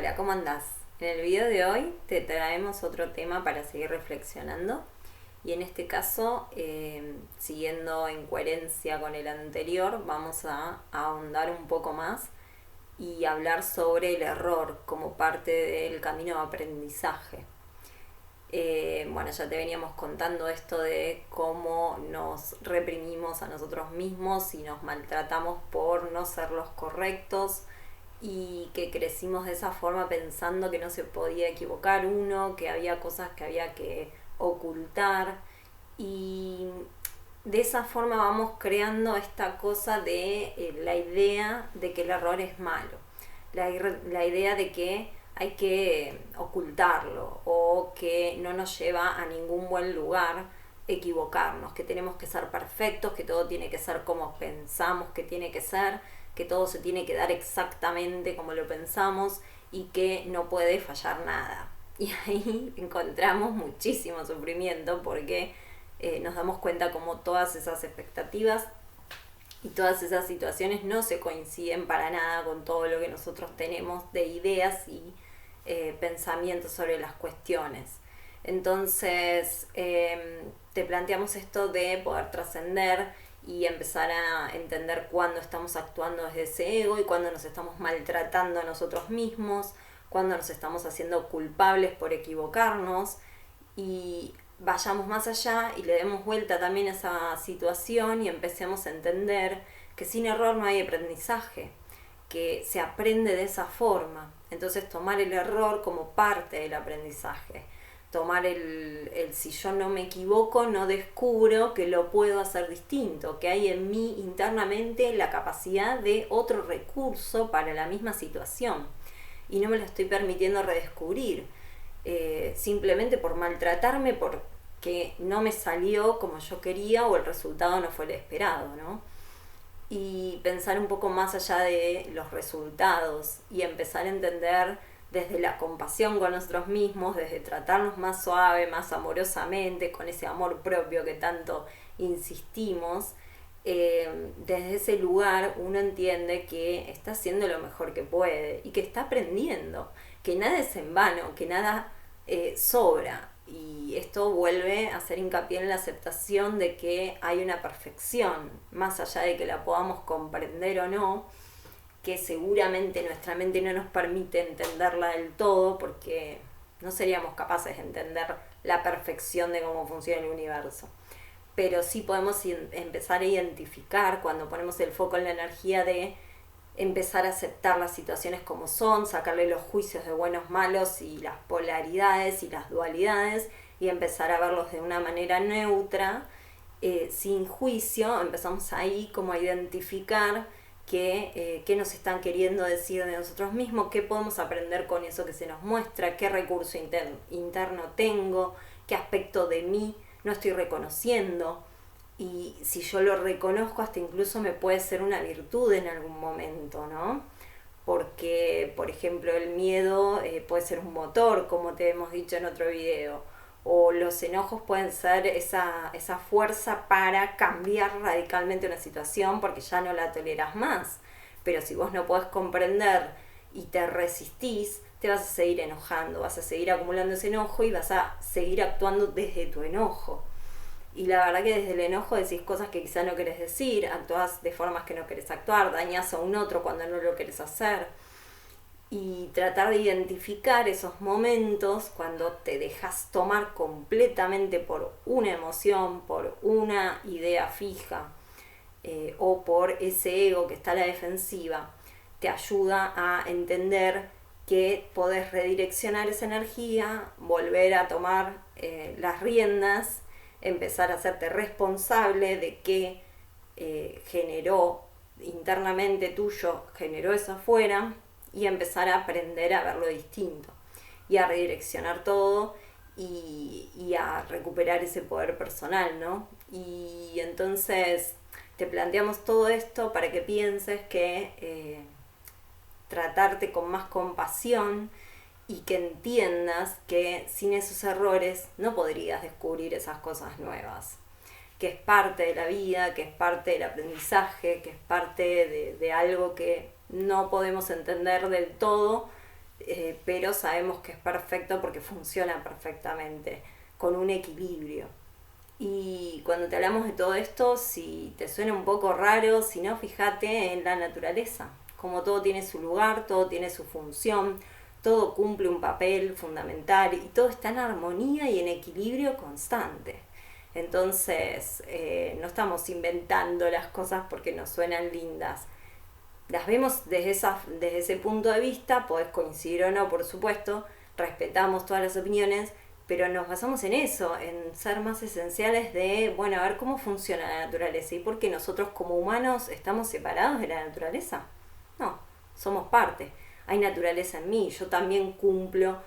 Hola, ¿cómo andás? En el video de hoy te traemos otro tema para seguir reflexionando y en este caso, siguiendo en coherencia con el anterior, vamos a ahondar un poco más y hablar sobre el error como parte del camino de aprendizaje. Bueno, ya te veníamos contando esto de cómo nos reprimimos a nosotros mismos y nos maltratamos por no ser los correctos y que crecimos de esa forma pensando que no se podía equivocar uno, que había cosas que había que ocultar y de esa forma vamos creando esta cosa de la idea de que el error es malo, la idea de que hay que ocultarlo o que no nos lleva a ningún buen lugar equivocarnos, que tenemos que ser perfectos, que todo tiene que ser como pensamos que tiene que todo se tiene que dar exactamente como lo pensamos y que no puede fallar nada. Y ahí encontramos muchísimo sufrimiento porque nos damos cuenta como todas esas expectativas y todas esas situaciones no se coinciden para nada con todo lo que nosotros tenemos de ideas y pensamientos sobre las cuestiones. Entonces, te planteamos esto de poder trascender y empezar a entender cuándo estamos actuando desde ese ego y cuándo nos estamos maltratando a nosotros mismos, cuándo nos estamos haciendo culpables por equivocarnos y vayamos más allá y le demos vuelta también a esa situación y empecemos a entender que sin error no hay aprendizaje, que se aprende de esa forma. Entonces tomar el error como parte del aprendizaje, tomar el si yo no me equivoco, no descubro que lo puedo hacer distinto, que hay en mí internamente la capacidad de otro recurso para la misma situación y no me lo estoy permitiendo redescubrir. Simplemente por maltratarme porque no me salió como yo quería o el resultado no fue el esperado, ¿no? Y pensar un poco más allá de los resultados y empezar a entender desde la compasión con nosotros mismos, desde tratarnos más suave, más amorosamente, con ese amor propio que tanto insistimos, desde ese lugar uno entiende que está haciendo lo mejor que puede y que está aprendiendo, que nada es en vano, que nada sobra. Y esto vuelve a hacer hincapié en la aceptación de que hay una perfección, más allá de que la podamos comprender o no, que seguramente nuestra mente no nos permite entenderla del todo porque no seríamos capaces de entender la perfección de cómo funciona el universo. Pero sí podemos empezar a identificar cuando ponemos el foco en la energía de empezar a aceptar las situaciones como son, sacarle los juicios de buenos, malos y las polaridades y las dualidades y empezar a verlos de una manera neutra, sin juicio. Empezamos ahí como a identificar qué nos están queriendo decir de nosotros mismos, qué podemos aprender con eso que se nos muestra, qué recurso interno tengo, qué aspecto de mí no estoy reconociendo. Y si yo lo reconozco, hasta incluso me puede ser una virtud en algún momento, ¿no? Porque, por ejemplo, el miedo puede ser un motor, como te hemos dicho en otro video, o los enojos pueden ser esa fuerza para cambiar radicalmente una situación porque ya no la toleras más. Pero si vos no podés comprender y te resistís, te vas a seguir enojando, vas a seguir acumulando ese enojo y vas a seguir actuando desde tu enojo. Y la verdad que desde el enojo decís cosas que quizá no querés decir, actuás de formas que no querés actuar, dañás a un otro cuando no lo querés hacer. Y tratar de identificar esos momentos cuando te dejas tomar completamente por una emoción, por una idea fija, o por ese ego que está a la defensiva, te ayuda a entender que podés redireccionar esa energía, volver a tomar las riendas, empezar a hacerte responsable de qué generó internamente tuyo, generó eso afuera, y empezar a aprender a verlo distinto y a redireccionar todo y a recuperar ese poder personal, ¿no? Y entonces te planteamos todo esto para que pienses que tratarte con más compasión y que entiendas que sin esos errores no podrías descubrir esas cosas nuevas, que es parte de la vida, que es parte del aprendizaje, que es parte de algo que no podemos entender del todo, pero sabemos que es perfecto porque funciona perfectamente, con un equilibrio. Y cuando te hablamos de todo esto, si te suena un poco raro, si no, fíjate en la naturaleza, como todo tiene su lugar, todo tiene su función, todo cumple un papel fundamental y todo está en armonía y en equilibrio constante. Entonces, no estamos inventando las cosas porque nos suenan lindas. Las vemos desde ese punto de vista, podés coincidir o no, por supuesto, respetamos todas las opiniones, pero nos basamos en eso, en ser más esenciales de, bueno, a ver cómo funciona la naturaleza y por qué nosotros como humanos estamos separados de la naturaleza. No, somos parte. Hay naturaleza en mí, yo también cumplo,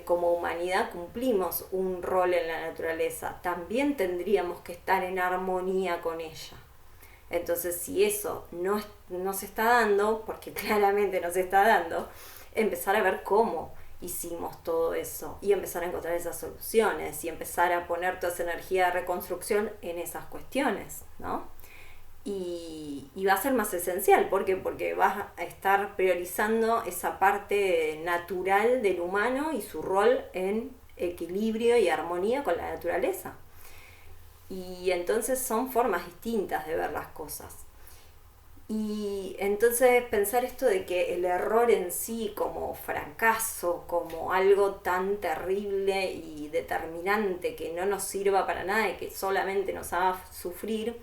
como humanidad cumplimos un rol en la naturaleza, también tendríamos que estar en armonía con ella. Entonces, si eso no se está dando, porque claramente no se está dando, empezar a ver cómo hicimos todo eso y empezar a encontrar esas soluciones y empezar a poner toda esa energía de reconstrucción en esas cuestiones, ¿no? Y va a ser más esencial, ¿por qué? Porque vas a estar priorizando esa parte natural del humano y su rol en equilibrio y armonía con la naturaleza. Y entonces son formas distintas de ver las cosas. Y entonces pensar esto de que el error en sí como fracaso, como algo tan terrible y determinante que no nos sirva para nada y que solamente nos haga sufrir,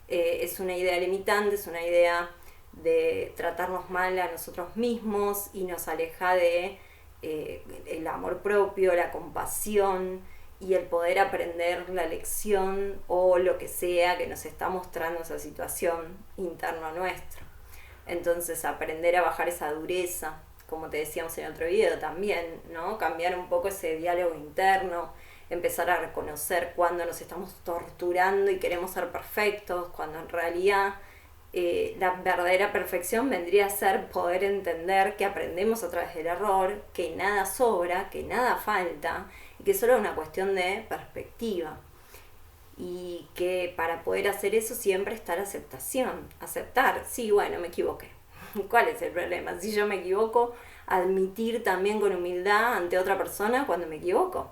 es una idea limitante, es una idea de tratarnos mal a nosotros mismos y nos aleja de el amor propio, la compasión y el poder aprender la lección o lo que sea que nos está mostrando esa situación interna nuestra. Entonces aprender a bajar esa dureza, como te decíamos en otro video también, ¿no? Cambiar un poco ese diálogo interno, empezar a reconocer cuando nos estamos torturando y queremos ser perfectos, cuando en realidad la verdadera perfección vendría a ser poder entender que aprendemos a través del error, que nada sobra, que nada falta y que solo es una cuestión de perspectiva. Y que para poder hacer eso siempre está la aceptación. Aceptar, sí, bueno, me equivoqué. ¿Cuál es el problema? Si yo me equivoco, admitir también con humildad ante otra persona cuando me equivoco.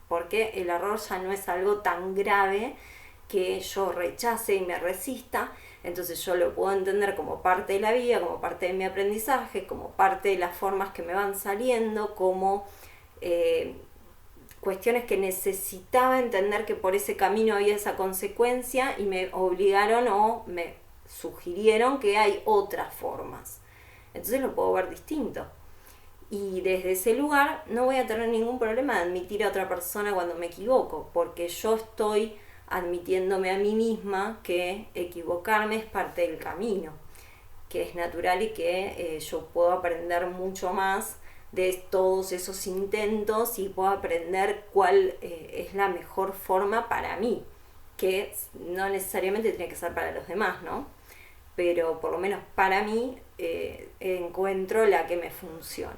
Porque el error ya no es algo tan grave que yo rechace y me resista. Entonces yo lo puedo entender como parte de la vida, como parte de mi aprendizaje, como parte de las formas que me van saliendo, como cuestiones que necesitaba entender que por ese camino había esa consecuencia y me obligaron o me sugirieron que hay otras formas. Entonces lo puedo ver distinto. Y desde ese lugar no voy a tener ningún problema de admitir a otra persona cuando me equivoco, porque yo estoy admitiéndome a mí misma que equivocarme es parte del camino, que es natural y que yo puedo aprender mucho más de todos esos intentos y puedo aprender cuál es la mejor forma para mí, que no necesariamente tiene que ser para los demás, ¿no? Pero por lo menos para mí encuentro la que me funciona.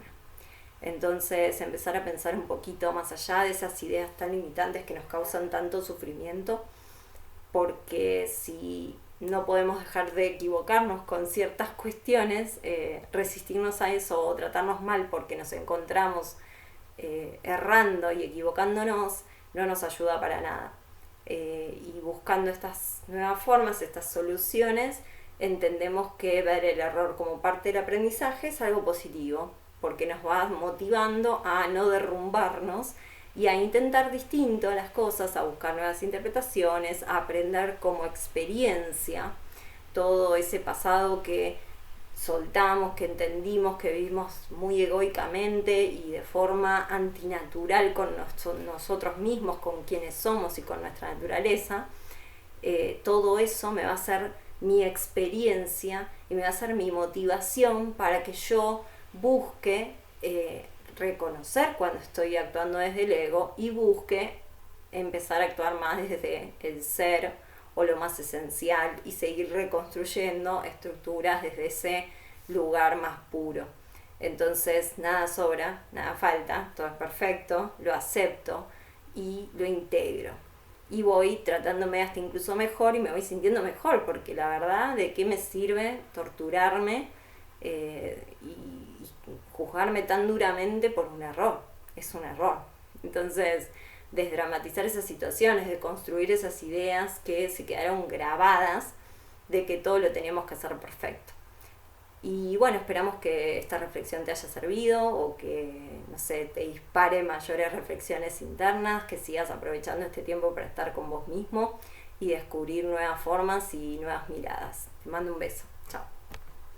Entonces empezar a pensar un poquito más allá de esas ideas tan limitantes que nos causan tanto sufrimiento, porque si no podemos dejar de equivocarnos con ciertas cuestiones, resistirnos a eso o tratarnos mal porque nos encontramos errando y equivocándonos, no nos ayuda para nada. Y buscando estas nuevas formas, estas soluciones, entendemos que ver el error como parte del aprendizaje es algo positivo, porque nos va motivando a no derrumbarnos y a intentar distinto las cosas, a buscar nuevas interpretaciones, a aprender como experiencia todo ese pasado que soltamos, que entendimos, que vivimos muy egoicamente y de forma antinatural con nosotros mismos, con quienes somos y con nuestra naturaleza. Todo eso me va a ser mi experiencia y me va a ser mi motivación para que yo busque reconocer cuando estoy actuando desde el ego y busque empezar a actuar más desde el ser o lo más esencial y seguir reconstruyendo estructuras desde ese lugar más puro. Entonces nada sobra, nada falta, todo es perfecto, lo acepto y lo integro. Y voy tratándome hasta incluso mejor y me voy sintiendo mejor, porque la verdad, ¿de qué me sirve torturarme y juzgarme tan duramente por un error. Es un error. Entonces, desdramatizar esas situaciones, de construir esas ideas que se quedaron grabadas de que todo lo teníamos que hacer perfecto. Y bueno, esperamos que esta reflexión te haya servido o que, no sé, te dispare mayores reflexiones internas, que sigas aprovechando este tiempo para estar con vos mismo y descubrir nuevas formas y nuevas miradas. Te mando un beso.